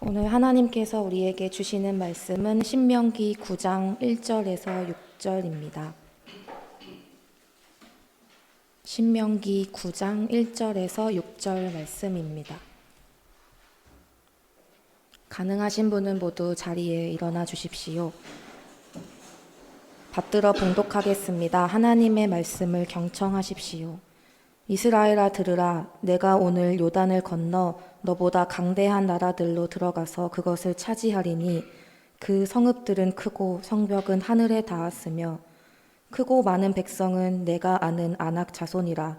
오늘 하나님께서 우리에게 주시는 말씀은 신명기 9장 1절에서 6절입니다. 신명기 9장 1절에서 6절 말씀입니다. 가능하신 분은 모두 자리에 일어나 주십시오. 받들어 봉독하겠습니다. 하나님의 말씀을 경청하십시오. 이스라엘아 들으라. 내가 오늘 요단을 건너 너보다 강대한 나라들로 들어가서 그것을 차지하리니 그 성읍들은 크고 성벽은 하늘에 닿았으며 크고 많은 백성은 내가 아는 아낙 자손이라.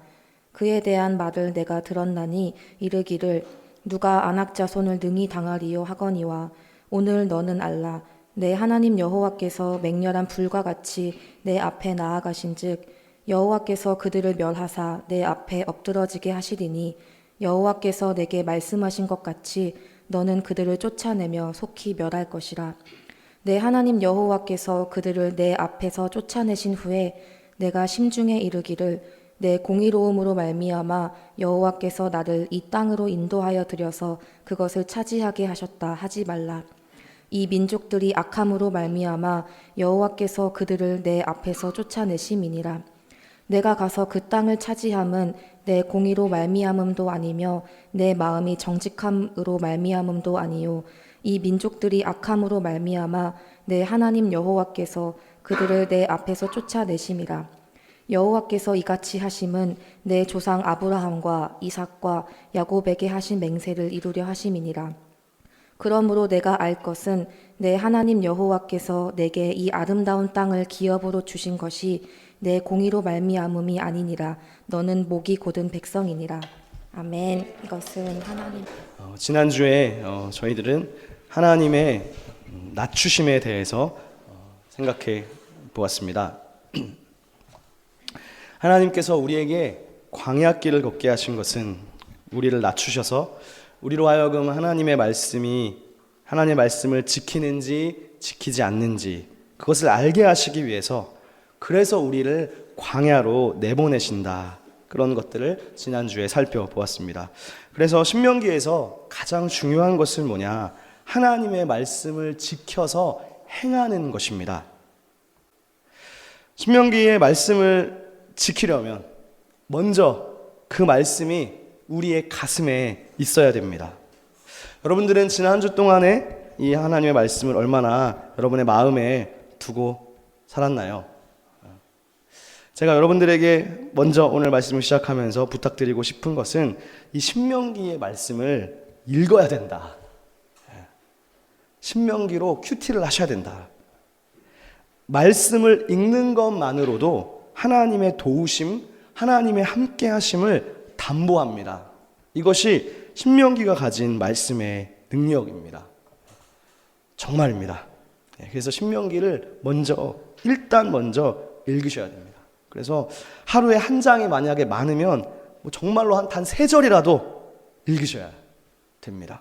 그에 대한 말을 내가 들었나니 이르기를 누가 아낙 자손을 능히 당하리요 하거니와 오늘 너는 알라. 내 하나님 여호와께서 맹렬한 불과 같이 내 앞에 나아가신즉 여호와께서 그들을 멸하사 내 앞에 엎드러지게 하시리니 여호와께서 내게 말씀하신 것 같이 너는 그들을 쫓아내며 속히 멸할 것이라. 내 하나님 여호와께서 그들을 내 앞에서 쫓아내신 후에 내가 심중에 이르기를 내 공의로움으로 말미암아 여호와께서 나를 이 땅으로 인도하여 들여서 그것을 차지하게 하셨다 하지 말라. 이 민족들이 악함으로 말미암아 여호와께서 그들을 내 앞에서 쫓아내심이니라. 내가 가서 그 땅을 차지함은 내 공의로 말미암음도 아니며 내 마음이 정직함으로 말미암음도 아니요 이 민족들이 악함으로 말미암아 내 하나님 여호와께서 그들을 내 앞에서 쫓아내심이라. 여호와께서 이같이 하심은 내 조상 아브라함과 이삭과 야곱에게 하신 맹세를 이루려 하심이니라. 그러므로 내가 알 것은 내 하나님 여호와께서 내게 이 아름다운 땅을 기업으로 주신 것이 내 공의로 말미암음이 아니니라. 너는 목이 곧은 백성이니라. 아멘. 이것은 하나님. 지난주에 저희들은 하나님의 낮추심에 대해서 생각해 보았습니다. 하나님께서 우리에게 광야길을 걷게 하신 것은 우리를 낮추셔서 우리로 하여금 하나님의 말씀을 지키는지 지키지 않는지 그것을 알게 하시기 위해서 그래서 우리를 광야로 내보내신다. 그런 것들을 지난주에 살펴보았습니다. 그래서 신명기에서 가장 중요한 것은 뭐냐? 하나님의 말씀을 지켜서 행하는 것입니다. 신명기의 말씀을 지키려면 먼저 그 말씀이 우리의 가슴에 있어야 됩니다. 여러분들은 지난 한 주 동안에 이 하나님의 말씀을 얼마나 여러분의 마음에 두고 살았나요? 제가 여러분들에게 먼저 오늘 말씀을 시작하면서 부탁드리고 싶은 것은 이 신명기의 말씀을 읽어야 된다. 신명기로 큐티를 하셔야 된다. 말씀을 읽는 것만으로도 하나님의 도우심, 하나님의 함께하심을 담보합니다. 이것이 신명기가 가진 말씀의 능력입니다. 정말입니다. 그래서 신명기를 일단 먼저 읽으셔야 됩니다. 그래서 하루에 한 장이 만약에 많으면 정말로 한 3절이라도 읽으셔야 됩니다.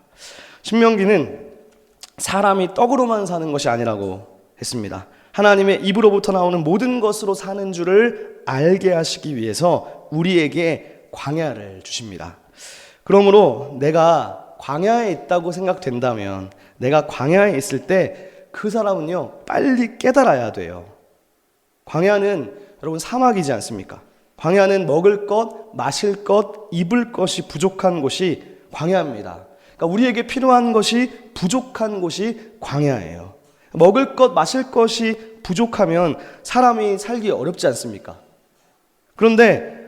신명기는 사람이 떡으로만 사는 것이 아니라고 했습니다. 하나님의 입으로부터 나오는 모든 것으로 사는 줄을 알게 하시기 위해서 우리에게 광야를 주십니다. 그러므로 내가 광야에 있다고 생각된다면 내가 광야에 있을 때 그 사람은요 빨리 깨달아야 돼요. 광야는 여러분 사막이지 않습니까? 광야는 먹을 것, 마실 것, 입을 것이 부족한 곳이 광야입니다. 그러니까 우리에게 필요한 것이 부족한 곳이 광야예요. 먹을 것, 마실 것이 부족하면 사람이 살기 어렵지 않습니까? 그런데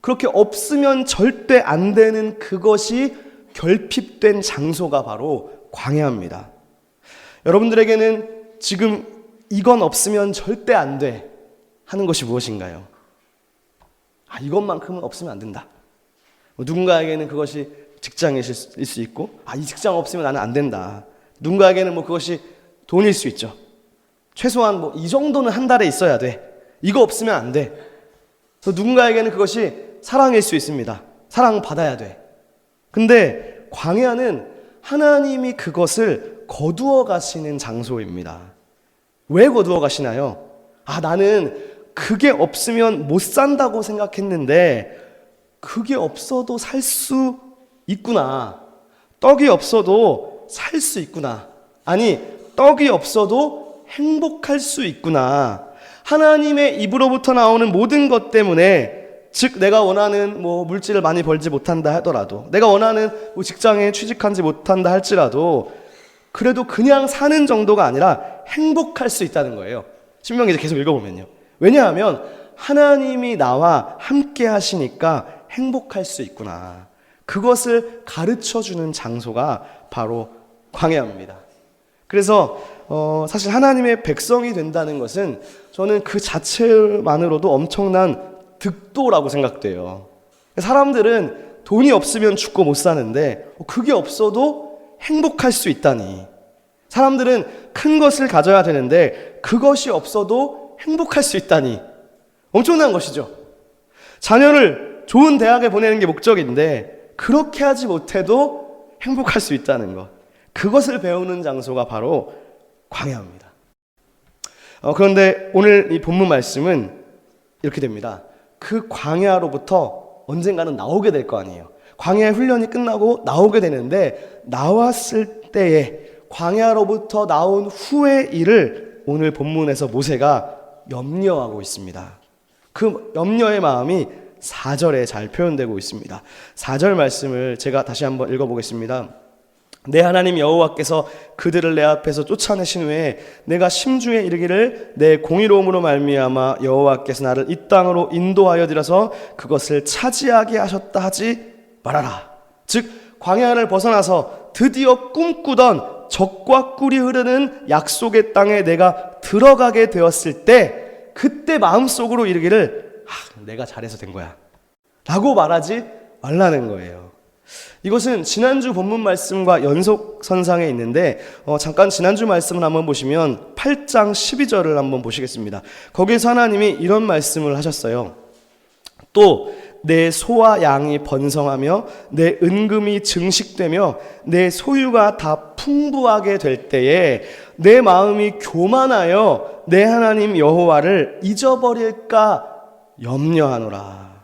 그렇게 없으면 절대 안 되는 그것이 결핍된 장소가 바로 광야입니다. 여러분들에게는 지금 이건 없으면 절대 안 돼 하는 것이 무엇인가요? 이것만큼은 없으면 안 된다. 누군가에게는 그것이 직장일 수 있고 이 직장 없으면 나는 안 된다. 누군가에게는 그것이 돈일 수 있죠. 최소한 이 정도는 한 달에 있어야 돼. 이거 없으면 안 돼. 누군가에게는 그것이 사랑일 수 있습니다. 사랑받아야 돼. 근데 광야는 하나님이 그것을 거두어 가시는 장소입니다. 왜 거두어 가시나요? 나는 그게 없으면 못 산다고 생각했는데 그게 없어도 살 수 있구나. 떡이 없어도 살 수 있구나. 아니, 떡이 없어도 행복할 수 있구나. 하나님의 입으로부터 나오는 모든 것 때문에, 즉 내가 원하는 물질을 많이 벌지 못한다 하더라도, 내가 원하는 직장에 취직하지 못한다 할지라도 그래도 그냥 사는 정도가 아니라 행복할 수 있다는 거예요. 신명기 이제 계속 읽어보면요. 왜냐하면 하나님이 나와 함께 하시니까 행복할 수 있구나. 그것을 가르쳐주는 장소가 바로 광야입니다. 그래서 사실 하나님의 백성이 된다는 것은 저는 그 자체만으로도 엄청난 득도라고 생각돼요. 사람들은 돈이 없으면 죽고 못 사는데 그게 없어도 행복할 수 있다니. 사람들은 큰 것을 가져야 되는데 그것이 없어도 행복할 수 있다니. 엄청난 것이죠. 자녀를 좋은 대학에 보내는 게 목적인데 그렇게 하지 못해도 행복할 수 있다는 것. 그것을 배우는 장소가 바로 광야입니다. 그런데 오늘 이 본문 말씀은 이렇게 됩니다. 그 광야로부터 언젠가는 나오게 될 거 아니에요. 광야의 훈련이 끝나고 나오게 되는데 나왔을 때에 광야로부터 나온 후의 일을 오늘 본문에서 모세가 염려하고 있습니다. 그 염려의 마음이 4절에 잘 표현되고 있습니다. 4절 말씀을 제가 다시 한번 읽어보겠습니다. 내 하나님 여호와께서 그들을 내 앞에서 쫓아내신 후에 내가 심중에 이르기를 내 공의로움으로 말미암아 여호와께서 나를 이 땅으로 인도하여 들여서 그것을 차지하게 하셨다 하지 말아라. 즉 광야를 벗어나서 드디어 꿈꾸던 젖과 꿀이 흐르는 약속의 땅에 내가 들어가게 되었을 때 그때 마음속으로 이르기를 내가 잘해서 된 거야 라고 말하지 말라는 거예요. 이것은 지난주 본문 말씀과 연속선상에 있는데 잠깐 지난주 말씀을 한번 보시면 8장 12절을 한번 보시겠습니다. 거기서 하나님이 이런 말씀을 하셨어요. 또 내 소와 양이 번성하며 내 은금이 증식되며 내 소유가 다 풍부하게 될 때에 내 마음이 교만하여 내 하나님 여호와를 잊어버릴까 염려하노라.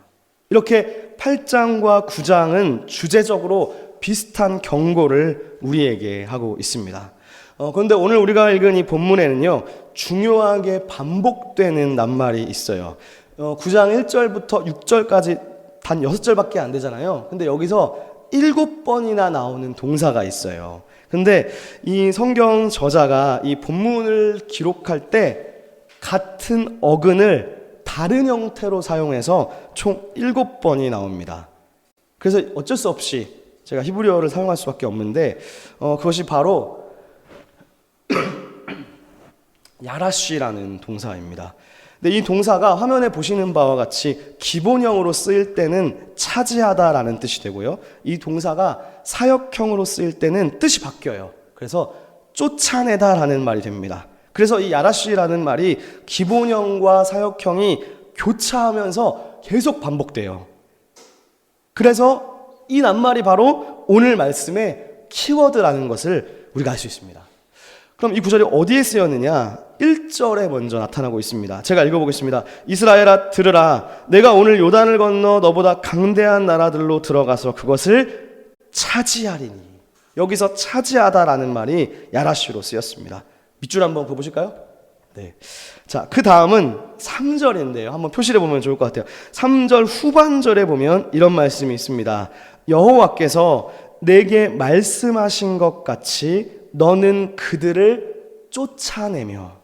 이렇게 8장과 9장은 주제적으로 비슷한 경고를 우리에게 하고 있습니다. 그런데 오늘 우리가 읽은 이 본문에는요, 중요하게 반복되는 낱말이 있어요. 9장 1절부터 6절까지 단 6절밖에 안 되잖아요. 근데 여기서 7번이나 나오는 동사가 있어요. 근데 이 성경 저자가 이 본문을 기록할 때 같은 어근을 다른 형태로 사용해서 총 7번이 나옵니다. 그래서 어쩔 수 없이 제가 히브리어를 사용할 수밖에 없는데 그것이 바로 야라쉬라는 동사입니다. 근데 이 동사가 화면에 보시는 바와 같이 기본형으로 쓰일 때는 차지하다라는 뜻이 되고요. 이 동사가 사역형으로 쓰일 때는 뜻이 바뀌어요. 그래서 쫓아내다라는 말이 됩니다. 그래서 이 야라쉬라는 말이 기본형과 사역형이 교차하면서 계속 반복돼요. 그래서 이 낱말이 바로 오늘 말씀의 키워드라는 것을 우리가 알 수 있습니다. 그럼 이 구절이 어디에 쓰였느냐? 1절에 먼저 나타나고 있습니다. 제가 읽어보겠습니다. 이스라엘아 들으라. 내가 오늘 요단을 건너 너보다 강대한 나라들로 들어가서 그것을 차지하리니. 여기서 차지하다라는 말이 야라쉬로 쓰였습니다. 밑줄 한번 그어보실까요? 네. 자, 그 다음은 3절인데요. 한번 표시를 보면 좋을 것 같아요. 3절 후반절에 보면 이런 말씀이 있습니다. 여호와께서 내게 말씀하신 것 같이 너는 그들을 쫓아내며.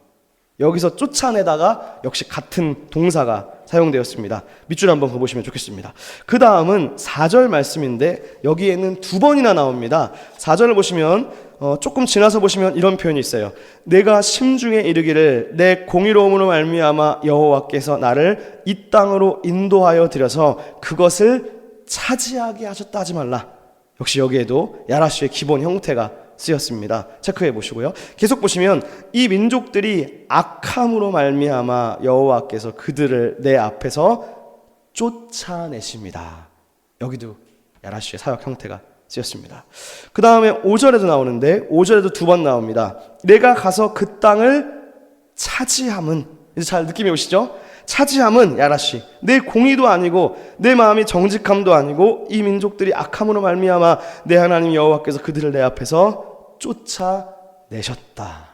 여기서 쫓아내다가 역시 같은 동사가 사용되었습니다. 밑줄 한번 그어보시면 좋겠습니다. 그 다음은 4절 말씀인데 여기에는 2번이나 나옵니다. 4절을 보시면 조금 지나서 보시면 이런 표현이 있어요. 내가 심중에 이르기를 내 공의로움으로 말미암아 여호와께서 나를 이 땅으로 인도하여 들여서 그것을 차지하게 하셨다 하지 말라. 역시 여기에도 야라쉬의 기본 형태가 쓰였습니다. 체크해 보시고요. 계속 보시면 이 민족들이 악함으로 말미암아 여호와께서 그들을 내 앞에서 쫓아내십니다. 여기도 야라쉬의 사역 형태가 쓰였습니다. 그 다음에 5절에도 나오는데 5절에도 2번 나옵니다. 내가 가서 그 땅을 차지함은, 이제 잘 느낌이 오시죠? 차지함은 야라쉬. 내 공의도 아니고 내 마음이 정직함도 아니고 이 민족들이 악함으로 말미암아 내 하나님 여호와께서 그들을 내 앞에서 쫓아내셨다.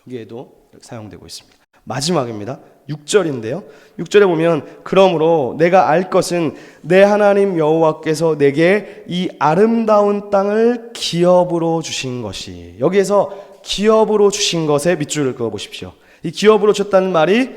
여기에도 사용되고 있습니다. 마지막입니다. 6절인데요. 6절에 보면 그러므로 내가 알 것은 내 하나님 여호와께서 내게 이 아름다운 땅을 기업으로 주신 것이, 여기에서 기업으로 주신 것에 밑줄을 그어 보십시오. 이 기업으로 줬다는 말이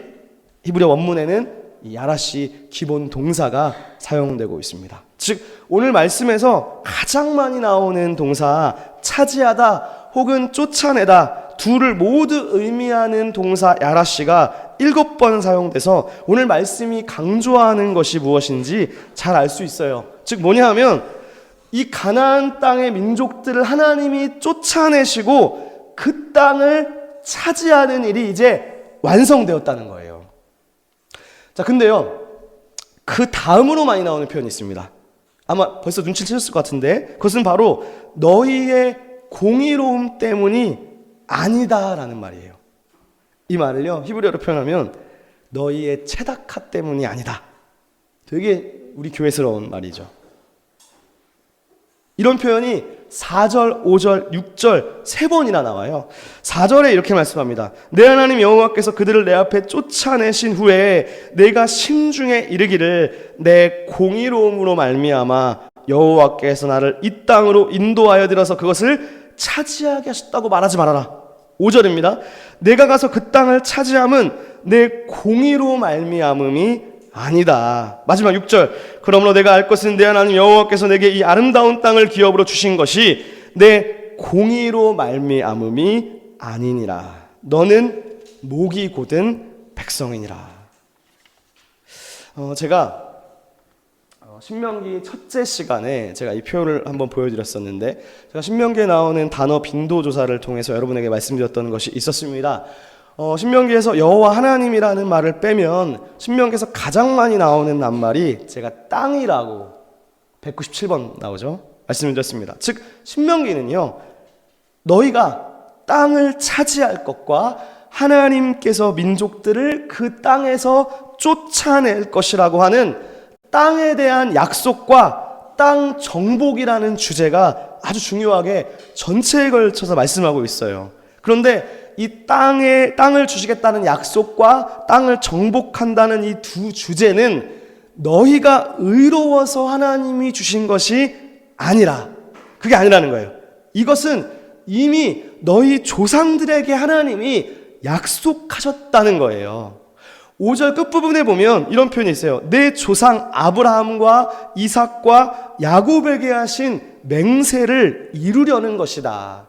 히브리 원문에는 이 야라시 기본 동사가 사용되고 있습니다. 즉 오늘 말씀에서 가장 많이 나오는 동사 차지하다 혹은 쫓아내다 둘을 모두 의미하는 동사 야라시가 7번 사용돼서 오늘 말씀이 강조하는 것이 무엇인지 잘 알 수 있어요. 즉 뭐냐 하면 이 가나안 땅의 민족들을 하나님이 쫓아내시고 그 땅을 차지하는 일이 이제 완성되었다는 거예요. 자, 근데요, 그 다음으로 많이 나오는 표현이 있습니다. 아마 벌써 눈치를 채셨을 것 같은데 그것은 바로 너희의 공의로움 때문이 아니다라는 말이에요. 이 말을요, 히브리어로 표현하면 너희의 체다카 때문이 아니다. 되게 우리 교회스러운 말이죠. 이런 표현이 4절, 5절, 6절 3번이나 나와요. 4절에 이렇게 말씀합니다. 내 하나님 여호와께서 그들을 내 앞에 쫓아내신 후에 내가 심중에 이르기를 내 공의로움으로 말미암아 여호와께서 나를 이 땅으로 인도하여 들어서 그것을 차지하게 하셨다고 말하지 말아라. 5절입니다. 내가 가서 그 땅을 차지함은 내 공의로 말미암음이 아니다. 마지막 6절. 그러므로 내가 알 것은 내 하나님 여호와께서 내게 이 아름다운 땅을 기업으로 주신 것이 내 공의로 말미암음이 아니니라. 너는 목이 곧은 백성이니라. 제가 신명기 첫째 시간에 제가 이 표를 한번 보여드렸었는데, 제가 신명기에 나오는 단어 빈도 조사를 통해서 여러분에게 말씀드렸던 것이 있었습니다. 신명기에서 여호와 하나님이라는 말을 빼면 신명기에서 가장 많이 나오는 낱말이 제가 땅이라고 197번 나오죠. 말씀드렸습니다. 즉 신명기는요, 너희가 땅을 차지할 것과 하나님께서 민족들을 그 땅에서 쫓아낼 것이라고 하는 땅에 대한 약속과 땅 정복이라는 주제가 아주 중요하게 전체에 걸쳐서 말씀하고 있어요. 그런데 이 땅을 주시겠다는 약속과 땅을 정복한다는 이 두 주제는 너희가 의로워서 하나님이 주신 것이 아니라, 그게 아니라는 거예요. 이것은 이미 너희 조상들에게 하나님이 약속하셨다는 거예요. 5절 끝부분에 보면 이런 표현이 있어요. 내 조상 아브라함과 이삭과 야곱에게 하신 맹세를 이루려는 것이다.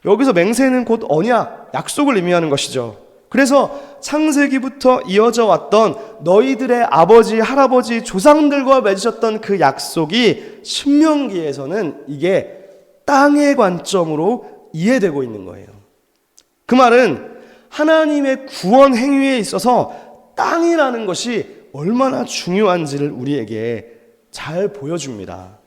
여기서 맹세는 곧 언약, 약속을 의미하는 것이죠. 그래서 창세기부터 이어져 왔던 너희들의 아버지, 할아버지, 조상들과 맺으셨던 그 약속이 신명기에서는 이게 땅의 관점으로 이해되고 있는 거예요. 그 말은 하나님의 구원 행위에 있어서 땅이라는 것이 얼마나 중요한지를 우리에게 잘 보여줍니다.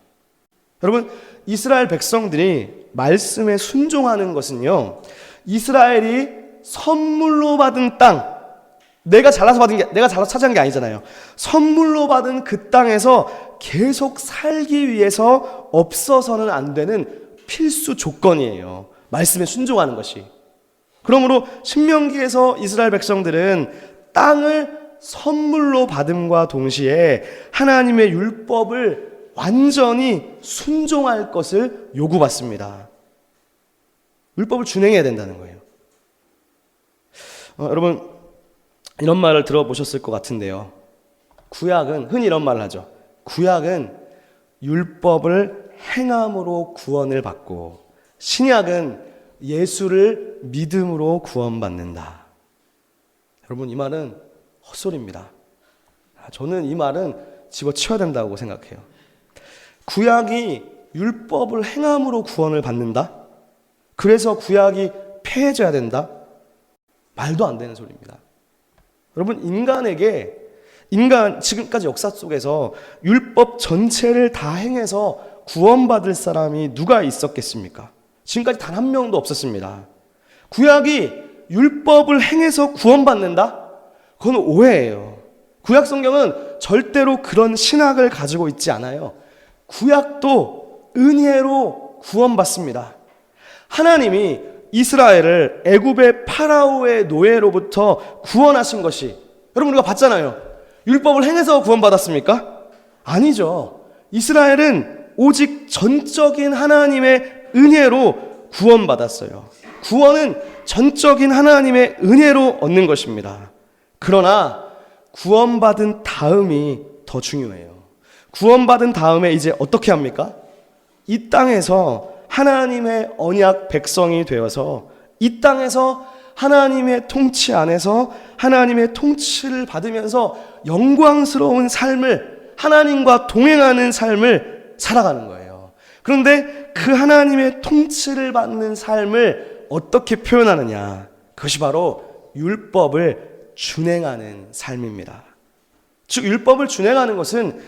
여러분, 이스라엘 백성들이 말씀에 순종하는 것은요, 이스라엘이 선물로 받은 땅, 내가 잘라서 차지한 게 아니잖아요. 선물로 받은 그 땅에서 계속 살기 위해서 없어서는 안 되는 필수 조건이에요. 말씀에 순종하는 것이. 그러므로 신명기에서 이스라엘 백성들은 땅을 선물로 받음과 동시에 하나님의 율법을 완전히 순종할 것을 요구받습니다. 율법을 준행해야 된다는 거예요. 여러분, 이런 말을 들어보셨을 것 같은데요. 구약은 흔히 이런 말을 하죠. 구약은 율법을 행함으로 구원을 받고 신약은 예수를 믿음으로 구원받는다. 여러분, 이 말은 헛소리입니다. 저는 이 말은 집어치워야 된다고 생각해요. 구약이 율법을 행함으로 구원을 받는다? 그래서 구약이 폐해져야 된다? 말도 안 되는 소리입니다. 여러분, 지금까지 역사 속에서 율법 전체를 다 행해서 구원받을 사람이 누가 있었겠습니까? 지금까지 단 한 명도 없었습니다. 구약이 율법을 행해서 구원받는다? 그건 오해예요. 구약 성경은 절대로 그런 신학을 가지고 있지 않아요. 구약도 은혜로 구원받습니다. 하나님이 이스라엘을 애굽의 파라오의 노예로부터 구원하신 것이, 여러분 우리가 봤잖아요. 율법을 행해서 구원받았습니까? 아니죠. 이스라엘은 오직 전적인 하나님의 은혜로 구원받았어요. 구원은 전적인 하나님의 은혜로 얻는 것입니다. 그러나 구원받은 다음이 더 중요해요. 구원받은 다음에 이제 어떻게 합니까? 이 땅에서 하나님의 언약 백성이 되어서 이 땅에서 하나님의 통치 안에서 하나님의 통치를 받으면서 영광스러운 삶을, 하나님과 동행하는 삶을 살아가는 거예요. 그런데 그 하나님의 통치를 받는 삶을 어떻게 표현하느냐? 그것이 바로 율법을 준행하는 삶입니다. 즉 율법을 준행하는 것은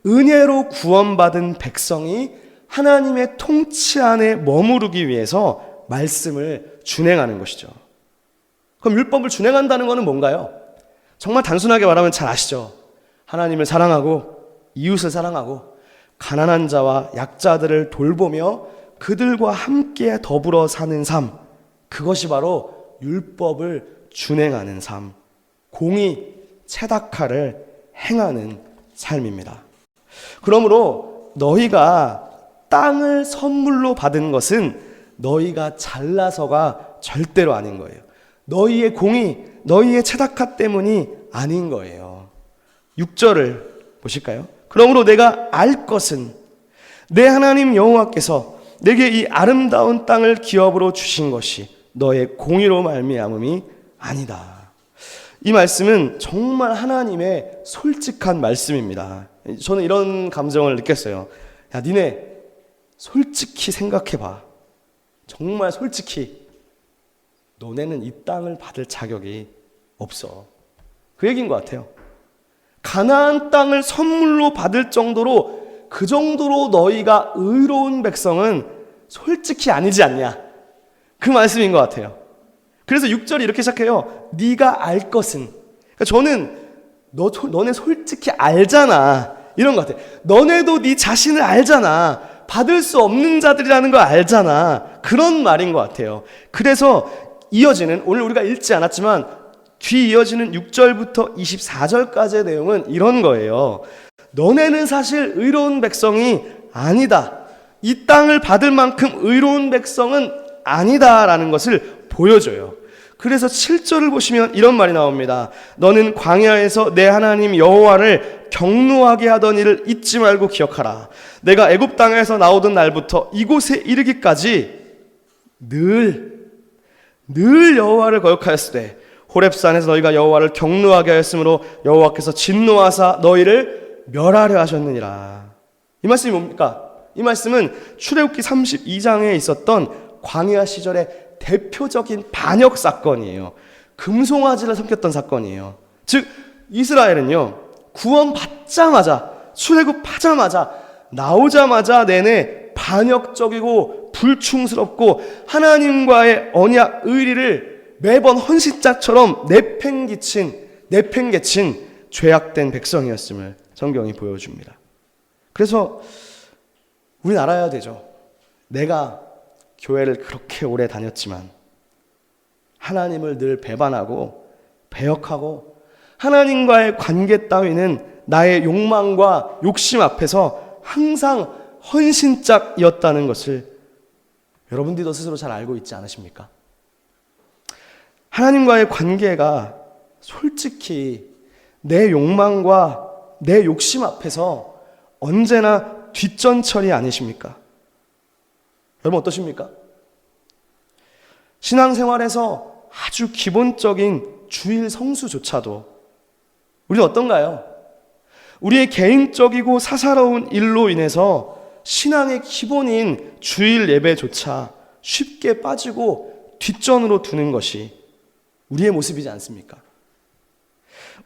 은혜로 구원받은 백성이 하나님의 통치 안에 머무르기 위해서 말씀을 준행하는 것이죠. 그럼 율법을 준행한다는 것은 뭔가요? 정말 단순하게 말하면 잘 아시죠? 하나님을 사랑하고 이웃을 사랑하고 가난한 자와 약자들을 돌보며 그들과 함께 더불어 사는 삶, 그것이 바로 율법을 준행하는 삶, 공의, 체다카를 행하는 삶입니다. 그러므로 너희가 땅을 선물로 받은 것은 너희가 잘나서가 절대로 아닌 거예요. 너희의 공의, 너희의 체다카 때문이 아닌 거예요. 6절을 보실까요? 그러므로 내가 알 것은 내 하나님 여호와께서 내게 이 아름다운 땅을 기업으로 주신 것이 너의 공의로 말미암음이 아니다. 이 말씀은 정말 하나님의 솔직한 말씀입니다. 저는 이런 감정을 느꼈어요. 야, 니네 솔직히 생각해봐. 정말 솔직히 너네는 이 땅을 받을 자격이 없어. 그 얘기인 것 같아요. 가나안 땅을 선물로 받을 정도로, 그 정도로 너희가 의로운 백성은 솔직히 아니지 않냐, 그 말씀인 것 같아요. 그래서 6절이 이렇게 시작해요. 네가 알 것은. 그러니까 저는 너네 솔직히 알잖아, 이런 것 같아요. 너네도 네 자신을 알잖아. 받을 수 없는 자들이라는 거 알잖아. 그런 말인 것 같아요. 그래서 이어지는, 오늘 우리가 읽지 않았지만 뒤 이어지는 6절부터 24절까지의 내용은 이런 거예요. 너네는 사실 의로운 백성이 아니다. 이 땅을 받을 만큼 의로운 백성은 아니다라는 것을 보여줘요. 그래서 7절을 보시면 이런 말이 나옵니다. 너는 광야에서 내 하나님 여호와를 경노하게 하던 일을 잊지 말고 기억하라. 내가 애굽 땅에서 나오던 날부터 이곳에 이르기까지 늘 여호와를 거역하였으되 호렙산에서 너희가 여호와를 경노하게 하였으므로 여호와께서 진노하사 너희를 멸하려 하셨느니라. 이 말씀이 뭡니까? 이 말씀은 출애굽기 32장에 있었던 광야 시절의 대표적인 반역 사건이에요. 금송아지를 섬겼던 사건이에요. 즉 이스라엘은요, 구원받자마자, 출애굽하자마자, 나오자마자 내내 반역적이고 불충스럽고 하나님과의 언약 의리를 매번 헌신짝처럼 내팽개친 죄악된 백성이었음을 성경이 보여줍니다. 그래서 우린 알아야 되죠. 내가 교회를 그렇게 오래 다녔지만 하나님을 늘 배반하고 배역하고 하나님과의 관계 따위는 나의 욕망과 욕심 앞에서 항상 헌신짝이었다는 것을 여러분들도 스스로 잘 알고 있지 않으십니까? 하나님과의 관계가 솔직히 내 욕망과 내 욕심 앞에서 언제나 뒷전철이 아니십니까? 여러분 어떠십니까? 신앙생활에서 아주 기본적인 주일 성수조차도 우리는 어떤가요? 우리의 개인적이고 사사로운 일로 인해서 신앙의 기본인 주일 예배조차 쉽게 빠지고 뒷전으로 두는 것이 우리의 모습이지 않습니까?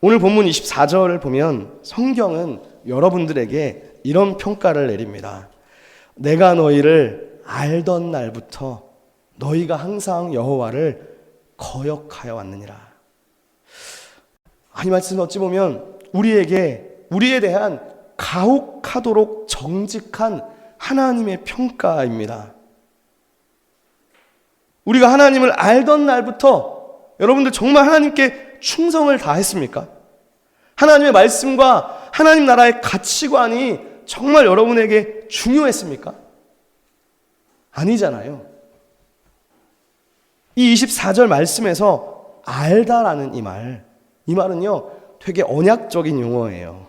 오늘 본문 24절을 보면 성경은 여러분들에게 이런 평가를 내립니다. 내가 너희를 알던 날부터 너희가 항상 여호와를 거역하여 왔느니라. 이 말씀은 어찌 보면 우리에 대한 가혹하도록 정직한 하나님의 평가입니다. 우리가 하나님을 알던 날부터 여러분들 정말 하나님께 충성을 다했습니까? 하나님의 말씀과 하나님 나라의 가치관이 정말 여러분에게 중요했습니까? 아니잖아요. 이 24절 말씀에서 알다라는 이 말은요 되게 언약적인 용어예요.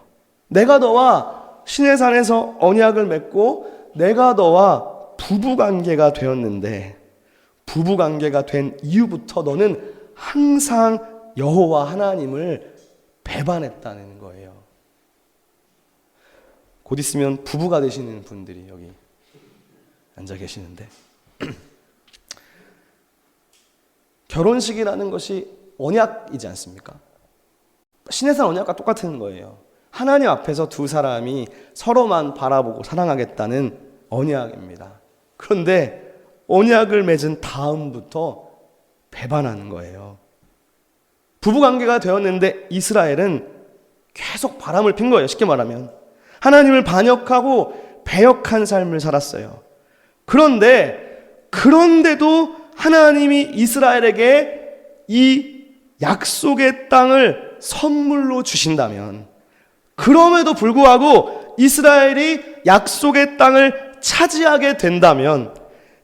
내가 너와 시내산에서 언약을 맺고 내가 너와 부부관계가 되었는데 부부관계가 된 이후부터 너는 항상 여호와 하나님을 배반했다는 거예요. 곧 있으면 부부가 되시는 분들이 여기 앉아 계시는데 결혼식이라는 것이 언약이지 않습니까? 시내산 언약과 똑같은 거예요. 하나님 앞에서 두 사람이 서로만 바라보고 사랑하겠다는 언약입니다. 그런데 언약을 맺은 다음부터 배반하는 거예요. 부부관계가 되었는데 이스라엘은 계속 바람을 핀 거예요. 쉽게 말하면 하나님을 반역하고 배역한 삶을 살았어요. 그런데도 하나님이 이스라엘에게 이 약속의 땅을 선물로 주신다면, 그럼에도 불구하고 이스라엘이 약속의 땅을 차지하게 된다면,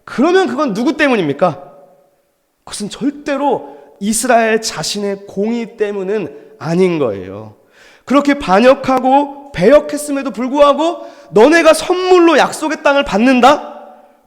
그러면 그건 누구 때문입니까? 그것은 절대로 이스라엘 자신의 공의 때문은 아닌 거예요. 그렇게 반역하고 배역했음에도 불구하고 너네가 선물로 약속의 땅을 받는다?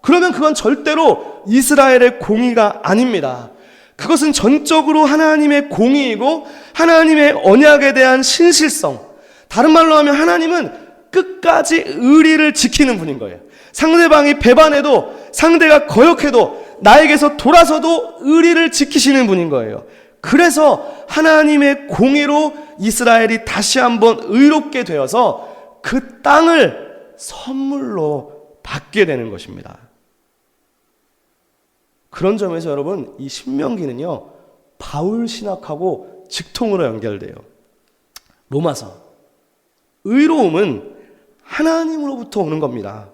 그러면 그건 절대로 이스라엘의 공의가 아닙니다. 그것은 전적으로 하나님의 공의이고 하나님의 언약에 대한 신실성, 다른 말로 하면 하나님은 끝까지 의리를 지키는 분인 거예요. 상대방이 배반해도 상대가 거역해도 나에게서 돌아서도 의리를 지키시는 분인 거예요. 그래서 하나님의 공의로 이스라엘이 다시 한번 의롭게 되어서 그 땅을 선물로 받게 되는 것입니다. 그런 점에서 여러분, 이 신명기는요 바울 신학하고 직통으로 연결돼요. 로마서, 의로움은 하나님으로부터 오는 겁니다.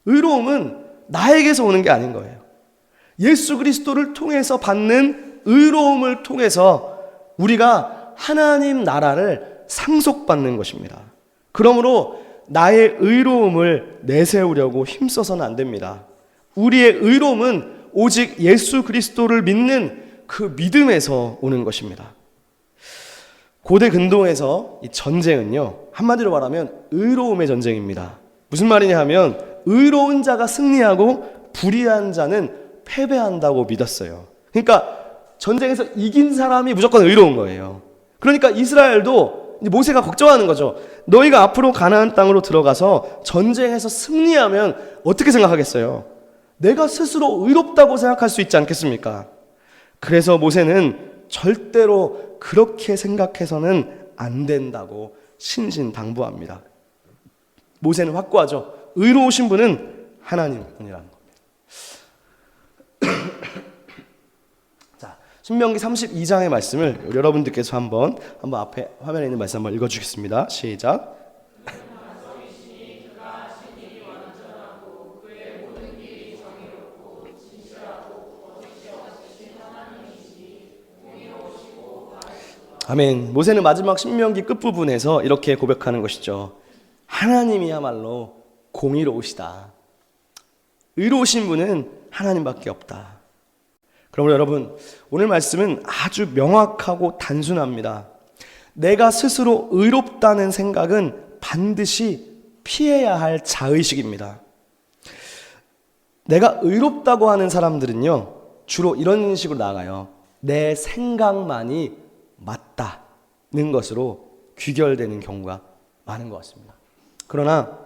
의로움은 나에게서 오는 게 아닌 거예요. 예수 그리스도를 통해서 받는 의로움을 통해서 우리가 하나님 나라를 상속받는 것입니다. 그러므로 나의 의로움을 내세우려고 힘써서는 안 됩니다. 우리의 의로움은 오직 예수 그리스도를 믿는 그 믿음에서 오는 것입니다. 고대 근동에서 이 전쟁은요, 한마디로 말하면 의로움의 전쟁입니다. 무슨 말이냐 하면 의로운 자가 승리하고 불의한 자는 패배한다고 믿었어요. 그러니까 전쟁에서 이긴 사람이 무조건 의로운 거예요. 그러니까 이스라엘도 모세가 걱정하는 거죠. 너희가 앞으로 가나안 땅으로 들어가서 전쟁에서 승리하면 어떻게 생각하겠어요? 내가 스스로 의롭다고 생각할 수 있지 않겠습니까? 그래서 모세는 절대로 그렇게 생각해서는 안 된다고 신신당부합니다. 모세는 확고하죠. 의로우신 분은 하나님뿐이라는 겁니다. 자, 신명기 32장의 말씀을 여러분들께서 한번 앞에 화면에 있는 말씀 한번 읽어주겠습니다. 시작. 아멘. 모세는 마지막 신명기 끝부분에서 이렇게 고백하는 것이죠. 하나님이야말로 공의로우시다. 의로우신 분은 하나님밖에 없다. 그러므로 여러분, 오늘 말씀은 아주 명확하고 단순합니다. 내가 스스로 의롭다는 생각은 반드시 피해야 할 자의식입니다. 내가 의롭다고 하는 사람들은요, 주로 이런 식으로 나아가요. 내 생각만이 맞다는 것으로 귀결되는 경우가 많은 것 같습니다. 그러나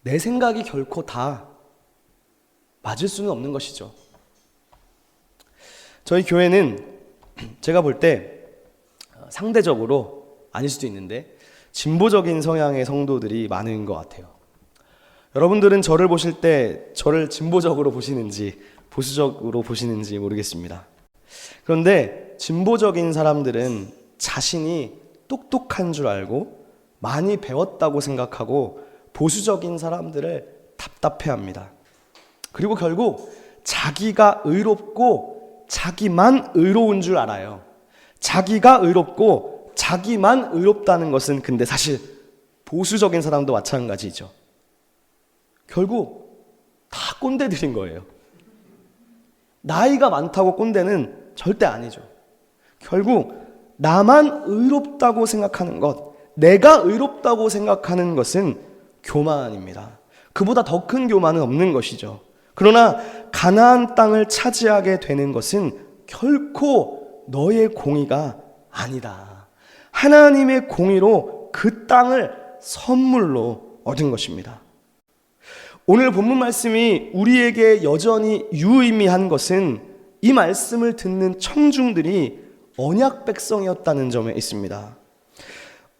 내 생각이 결코 다 맞을 수는 없는 것이죠. 저희 교회는 제가 볼 때 상대적으로 아닐 수도 있는데 진보적인 성향의 성도들이 많은 것 같아요. 여러분들은 저를 보실 때 저를 진보적으로 보시는지 보수적으로 보시는지 모르겠습니다. 그런데 진보적인 사람들은 자신이 똑똑한 줄 알고 많이 배웠다고 생각하고 보수적인 사람들을 답답해합니다. 그리고 결국 자기가 의롭고 자기만 의로운 줄 알아요. 자기가 의롭고 자기만 의롭다는 것은 근데 사실 보수적인 사람도 마찬가지죠. 결국 다 꼰대들인 거예요. 나이가 많다고 꼰대는 절대 아니죠. 결국 나만 의롭다고 생각하는 것, 내가 의롭다고 생각하는 것은 교만입니다. 그보다 더 큰 교만은 없는 것이죠. 그러나 가나안 땅을 차지하게 되는 것은 결코 너의 공의가 아니다. 하나님의 공의로 그 땅을 선물로 얻은 것입니다. 오늘 본문 말씀이 우리에게 여전히 유의미한 것은 이 말씀을 듣는 청중들이 언약 백성이었다는 점에 있습니다.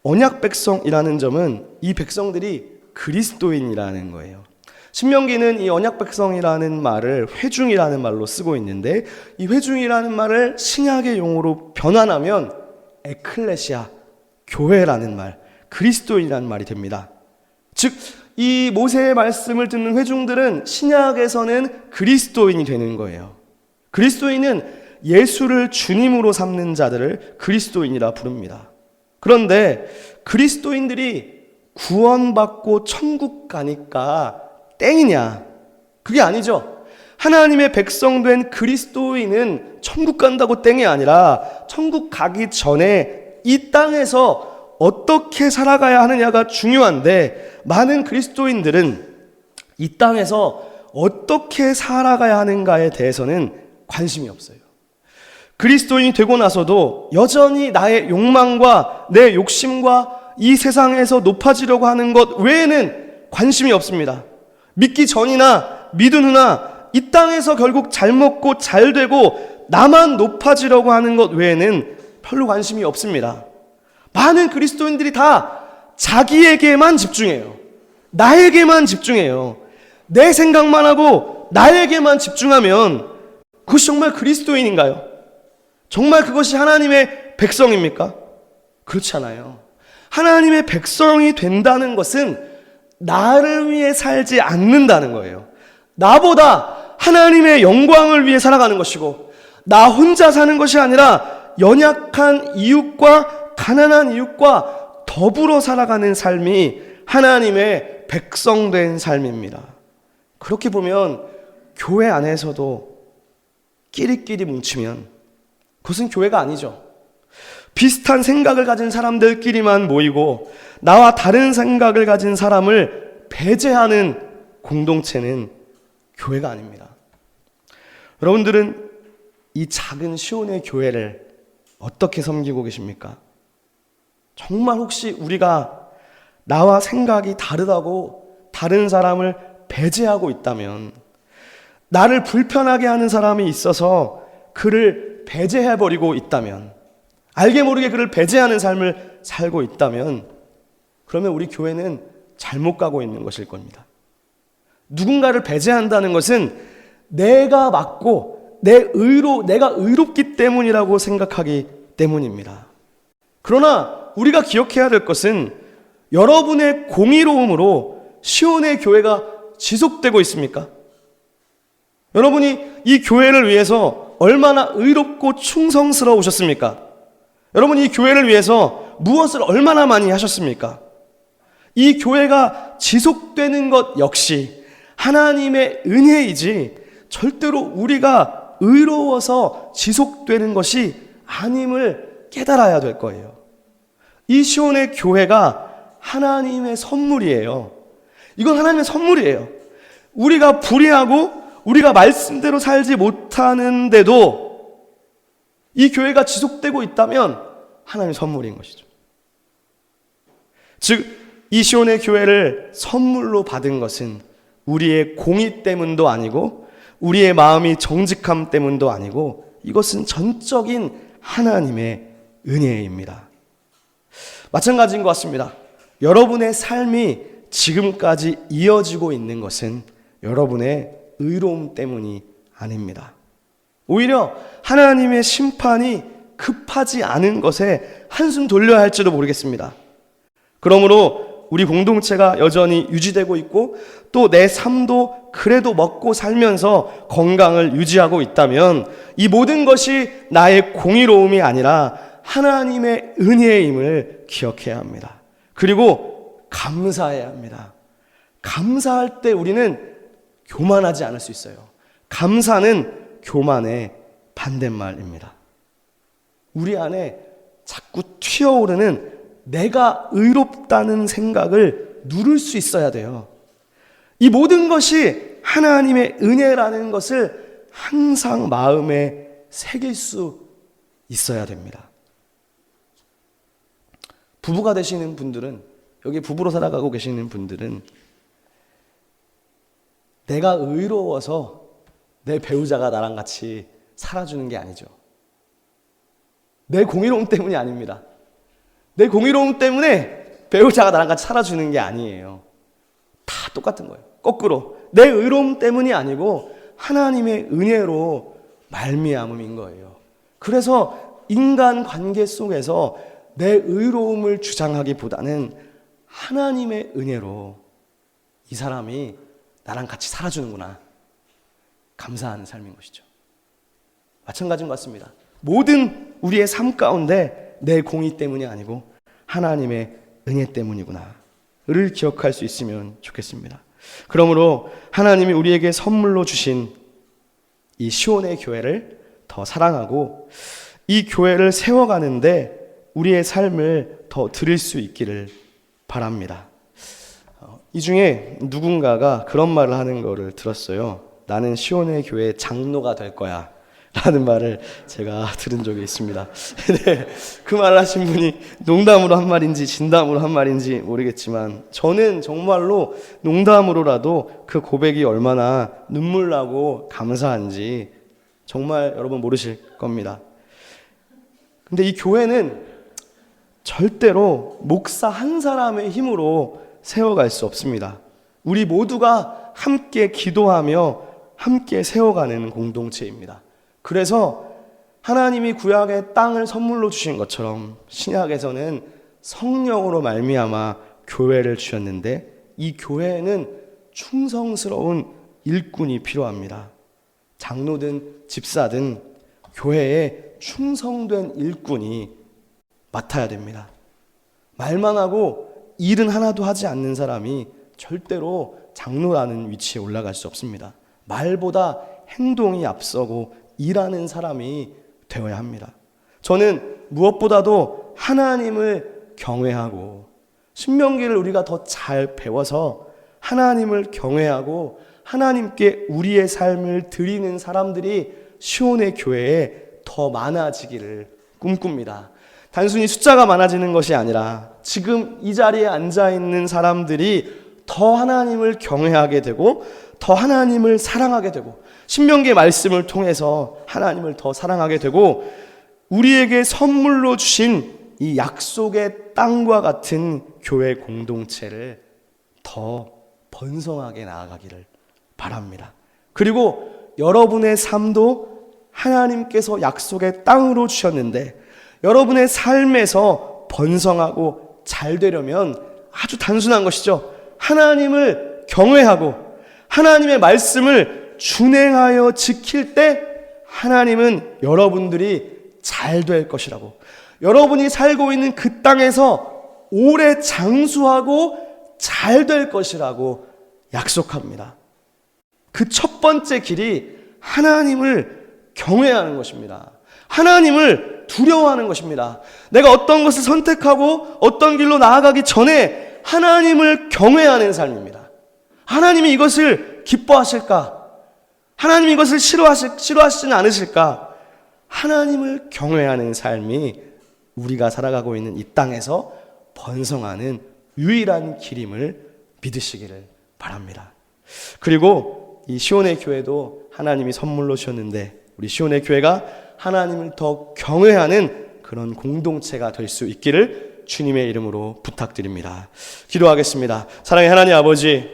언약 백성이라는 점은 이 백성들이 그리스도인이라는 거예요. 신명기는 이 언약 백성이라는 말을 회중이라는 말로 쓰고 있는데, 이 회중이라는 말을 신약의 용어로 변환하면 에클레시아, 교회라는 말, 그리스도인이라는 말이 됩니다. 즉, 이 모세의 말씀을 듣는 회중들은 신약에서는 그리스도인이 되는 거예요. 그리스도인은 예수를 주님으로 삼는 자들을 그리스도인이라 부릅니다. 그런데 그리스도인들이 구원받고 천국 가니까 땡이냐? 그게 아니죠. 하나님의 백성된 그리스도인은 천국 간다고 땡이 아니라 천국 가기 전에 이 땅에서 어떻게 살아가야 하느냐가 중요한데, 많은 그리스도인들은 이 땅에서 어떻게 살아가야 하는가에 대해서는 관심이 없어요. 그리스도인이 되고 나서도 여전히 나의 욕망과 내 욕심과 이 세상에서 높아지려고 하는 것 외에는 관심이 없습니다. 믿기 전이나 믿은 후나 이 땅에서 결국 잘 먹고 잘 되고 나만 높아지려고 하는 것 외에는 별로 관심이 없습니다. 많은 그리스도인들이 다 자기에게만 집중해요. 나에게만 집중해요. 내 생각만 하고 나에게만 집중하면 그것이 정말 그리스도인인가요? 정말 그것이 하나님의 백성입니까? 그렇지 않아요. 하나님의 백성이 된다는 것은 나를 위해 살지 않는다는 거예요. 나보다 하나님의 영광을 위해 살아가는 것이고, 나 혼자 사는 것이 아니라 연약한 이웃과 가난한 이웃과 더불어 살아가는 삶이 하나님의 백성된 삶입니다. 그렇게 보면 교회 안에서도 끼리끼리 뭉치면 그것은 교회가 아니죠. 비슷한 생각을 가진 사람들끼리만 모이고 나와 다른 생각을 가진 사람을 배제하는 공동체는 교회가 아닙니다. 여러분들은 이 작은 시온의 교회를 어떻게 섬기고 계십니까? 정말 혹시 우리가 나와 생각이 다르다고 다른 사람을 배제하고 있다면, 나를 불편하게 하는 사람이 있어서 그를 배제해버리고 있다면, 알게 모르게 그를 배제하는 삶을 살고 있다면, 그러면 우리 교회는 잘못 가고 있는 것일 겁니다. 누군가를 배제한다는 것은 내가 맞고 내가 의롭기 때문이라고 생각하기 때문입니다. 그러나 우리가 기억해야 될 것은 여러분의 공의로움으로 시온의 교회가 지속되고 있습니까? 여러분이 이 교회를 위해서 얼마나 의롭고 충성스러우셨습니까? 여러분이 이 교회를 위해서 무엇을 얼마나 많이 하셨습니까? 이 교회가 지속되는 것 역시 하나님의 은혜이지 절대로 우리가 의로워서 지속되는 것이 아님을 깨달아야 될 거예요. 이 시온의 교회가 하나님의 선물이에요. 이건 하나님의 선물이에요. 우리가 불의하고 우리가 말씀대로 살지 못하는데도 이 교회가 지속되고 있다면 하나님의 선물인 것이죠. 즉, 이 시온의 교회를 선물로 받은 것은 우리의 공의 때문도 아니고 우리의 마음이 정직함 때문도 아니고 이것은 전적인 하나님의 은혜입니다. 마찬가지인 것 같습니다. 여러분의 삶이 지금까지 이어지고 있는 것은 여러분의 의로움 때문이 아닙니다. 오히려 하나님의 심판이 급하지 않은 것에 한숨 돌려야 할지도 모르겠습니다. 그러므로 우리 공동체가 여전히 유지되고 있고 또 내 삶도 그래도 먹고 살면서 건강을 유지하고 있다면 이 모든 것이 나의 공의로움이 아니라 하나님의 은혜임을 기억해야 합니다. 그리고 감사해야 합니다. 감사할 때 우리는 교만하지 않을 수 있어요. 감사는 교만의 반대말입니다. 우리 안에 자꾸 튀어오르는 내가 의롭다는 생각을 누를 수 있어야 돼요. 이 모든 것이 하나님의 은혜라는 것을 항상 마음에 새길 수 있어야 됩니다. 부부가 되시는 분들은, 여기 부부로 살아가고 계시는 분들은 내가 의로워서 내 배우자가 나랑 같이 살아주는 게 아니죠. 내 공의로움 때문이 아닙니다. 내 공의로움 때문에 배우자가 나랑 같이 살아주는 게 아니에요. 다 똑같은 거예요. 거꾸로 내 의로움 때문이 아니고 하나님의 은혜로 말미암음인 거예요. 그래서 인간 관계 속에서 내 의로움을 주장하기보다는 하나님의 은혜로 이 사람이 나랑 같이 살아주는구나, 감사하는 삶인 것이죠. 마찬가지인 것 같습니다. 모든 우리의 삶 가운데 내 공의 때문이 아니고 하나님의 은혜 때문이구나를 기억할 수 있으면 좋겠습니다. 그러므로 하나님이 우리에게 선물로 주신 이 시온의 교회를 더 사랑하고 이 교회를 세워가는데 우리의 삶을 더 드릴 수 있기를 바랍니다. 이 중에 누군가가 그런 말을 하는 거를 들었어요. 나는 시온의 교회 장로가 될 거야 라는 말을 제가 들은 적이 있습니다. 네, 그 말을 하신 분이 농담으로 한 말인지 진담으로 한 말인지 모르겠지만 저는 정말로 농담으로라도 그 고백이 얼마나 눈물 나고 감사한지 정말 여러분 모르실 겁니다. 근데 이 교회는 절대로 목사 한 사람의 힘으로 세워갈 수 없습니다. 우리 모두가 함께 기도하며 함께 세워가는 공동체입니다. 그래서 하나님이 구약의 땅을 선물로 주신 것처럼 신약에서는 성령으로 말미암아 교회를 주셨는데 이 교회에는 충성스러운 일꾼이 필요합니다. 장로든 집사든 교회에 충성된 일꾼이 맡아야 됩니다. 말만 하고 일은 하나도 하지 않는 사람이 절대로 장로라는 위치에 올라갈 수 없습니다. 말보다 행동이 앞서고 일하는 사람이 되어야 합니다. 저는 무엇보다도 하나님을 경외하고 신명기를 우리가 더 잘 배워서 하나님을 경외하고 하나님께 우리의 삶을 드리는 사람들이 시온의 교회에 더 많아지기를 꿈꿉니다. 단순히 숫자가 많아지는 것이 아니라 지금 이 자리에 앉아있는 사람들이 더 하나님을 경외하게 되고 더 하나님을 사랑하게 되고 신명기의 말씀을 통해서 하나님을 더 사랑하게 되고 우리에게 선물로 주신 이 약속의 땅과 같은 교회 공동체를 더 번성하게 나아가기를 바랍니다. 그리고 여러분의 삶도 하나님께서 약속의 땅으로 주셨는데 여러분의 삶에서 번성하고 잘 되려면 아주 단순한 것이죠. 하나님을 경외하고 하나님의 말씀을 준행하여 지킬 때 하나님은 여러분들이 잘 될 것이라고, 여러분이 살고 있는 그 땅에서 오래 장수하고 잘 될 것이라고 약속합니다. 그 첫 번째 길이 하나님을 경외하는 것입니다. 하나님을 두려워하는 것입니다. 내가 어떤 것을 선택하고 어떤 길로 나아가기 전에 하나님을 경외하는 삶입니다. 하나님이 이것을 기뻐하실까? 하나님이 이것을 싫어하시지는 않으실까? 하나님을 경외하는 삶이 우리가 살아가고 있는 이 땅에서 번성하는 유일한 길임을 믿으시기를 바랍니다. 그리고 이 시온의 교회도 하나님이 선물로 주셨는데 우리 시온의 교회가 하나님을 더 경외하는 그런 공동체가 될 수 있기를 주님의 이름으로 부탁드립니다. 기도하겠습니다. 사랑의 하나님 아버지,